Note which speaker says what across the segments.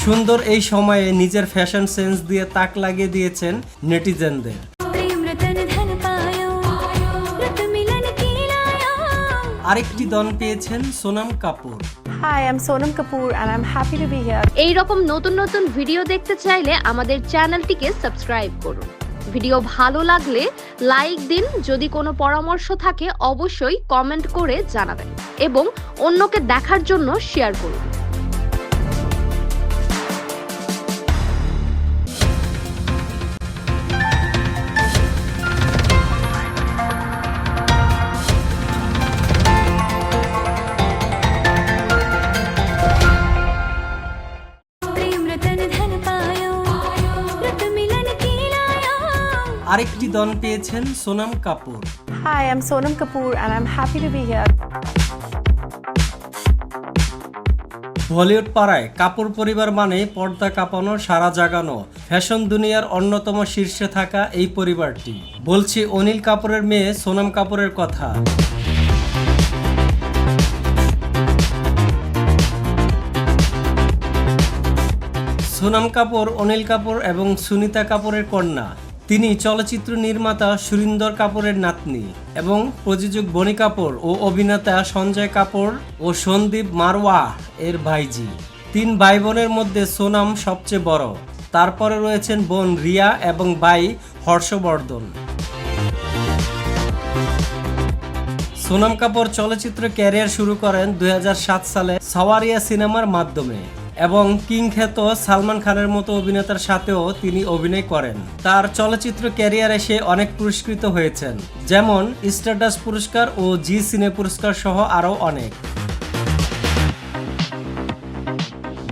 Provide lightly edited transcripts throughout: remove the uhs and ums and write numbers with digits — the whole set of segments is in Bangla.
Speaker 1: সুন্দর এই সময়ে নিজের ফ্যাশন সেন্স দিয়ে তাক লাগিয়ে দিয়েছেন নেটিজেনদের। আরেকটি দন পেয়েছেন Sonam Kapoor.
Speaker 2: Hi, I'm Sonam Kapoor and I'm happy to be here.
Speaker 3: এই রকম নতুন নতুন ভিডিও দেখতে চাইলে আমাদের চ্যানেলটিকে সাবস্ক্রাইব করুন। ভিডিও ভালো লাগলে লাইক দিন, যদি কোনো পরামর্শ থাকে অবশ্যই কমেন্ট করে জানাবেন এবং অন্যকে দেখার জন্য শেয়ার করুন।
Speaker 1: আরেকটি দন পেয়েছেন Sonam Kapoor.
Speaker 2: Hi, I'm Sonam Kapoor and I'm happy to be here.
Speaker 1: Bollywood পাড়ায় কাপুর পরিবার মানে পর্দা কাঁপানো, সারা জাগানো, ফ্যাশন দুনিয়ার অন্যতম শীর্ষে থাকা এই পরিবারটি। বলছি অনিল কাপুরের মেয়ে সোনাম কাপুরের কথা। সোনাম কাপুর অনিল কাপুর এবং সুনিতা কাপুরের কন্যা। তিনি চলচ্চিত্র নির্মাতা সুরিন্দর কাপুরের নাতনি এবং প্রযোজক বনি কাপুর ও অভিনেতা সঞ্জয় কাপুর ও সন্দীপ মারওয়া এর ভাইজি। 3 ভাই বোনের মধ্যে সোনাম সবচেয়ে বড়, তারপরে রয়েছেন বোন রিয়া এবং ভাই হর্ষবর্ধন। সোনাম কাপুর চলচ্চিত্র ক্যারিয়ার শুরু করেন 2007 সালে সাওয়ারিয়া সিনেমার মাধ্যমে এবং কিং খ্যাত সালমান খানের মতো অভিনেতার সাথেও তিনি অভিনয় করেন। তার চলচ্চিত্র ক্যারিয়ারে সে অনেক পুরস্কৃত হয়েছেন, যেমন স্টারডাস্ট পুরস্কার ও জি সিনে পুরস্কার সহ আরও অনেক।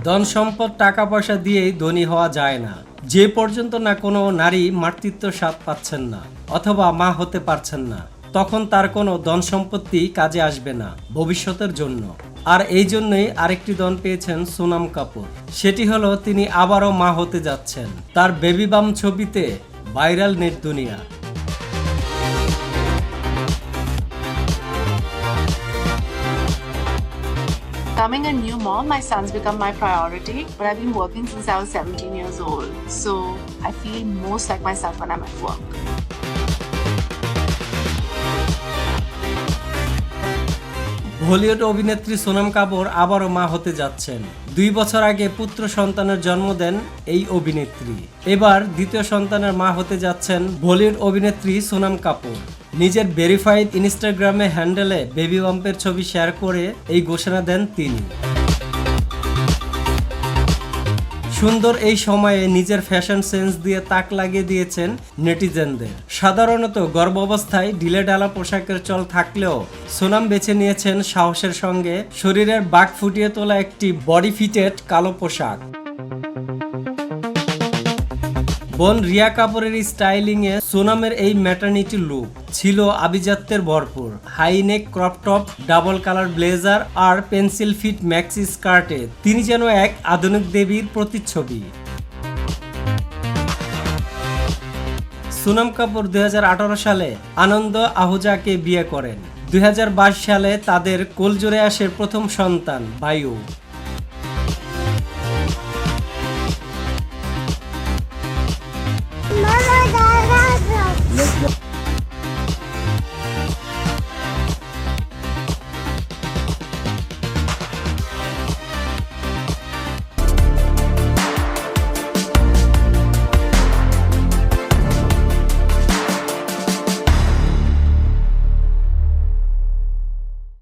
Speaker 1: ধন সম্পদ টাকা পয়সা দিয়েই ধনী হওয়া যায় না। যে পর্যন্ত না কোনো নারী মাতৃত্ব স্বাদ পাচ্ছেন না অথবা মা হতে পারছেন না, তখন তার কোনো ধন সম্পত্তি কাজে আসবে না ভবিষ্যতের জন্য। আর এই জন্যই আরেকটি দন পেয়েছেন সোনাম কাপুর, সেটি হলো তিনি আবারও মা হতে যাচ্ছেন। তার বেবি বাম ছবিতে ভাইরাল নেট দুনিয়া।
Speaker 4: Becoming a new mom, my son's become my priority, but I've been working since I was 17 years old, so I feel most like myself when I'm at work.
Speaker 1: Bollywood অভিনেত্রী সোনাম কাপুর আবারও মা হতে যাচ্ছেন। 2 বছর আগে পুত্র সন্তানের জন্ম দেন এই অভিনেত্রী। এবার দ্বিতীয় সন্তানের মা হতে যাচ্ছেন বলিউড অভিনেত্রী সোনাম কাপুর। নিজের ভেরিফাইড ইনস্টাগ্রামে হ্যান্ডেলে বেবি বাম্পের ছবি শেয়ার করে এই ঘোষণা দেন তিনি। সুন্দর এই সময়ে নিজের ফ্যাশন সেন্স দিয়ে তাক লাগিয়ে দিয়েছেন নেটিজেনদের। সাধারণত গর্ভাবস্থায় ঢিলেঢালা পোশাকের চল থাকলেও সোনাম বেছে নিয়েছেন সাহসের সঙ্গে শরীরের বাঁক ফুটিয়ে তোলা একটি বডি ফিটেড কালো পোশাক। বোন রিয়া কাপুরের স্টাইলিং এ সোনামের এই ম্যাটারনিটি লুক ছিল আভিজাত্যের ভরপুর। High neck crop top, double colour blazer আর পেন্সিল ফিট ম্যাক্সি স্কার্টে তিনি যেন এক আধুনিক দেবীর প্রতিচ্ছবি। সোনাম কাপুর 2018 সালে আনন্দ আহুজাকে বিয়ে করেন। 2022 সালে তাদের কোলজোরে আসে প্রথম সন্তান বায়ু।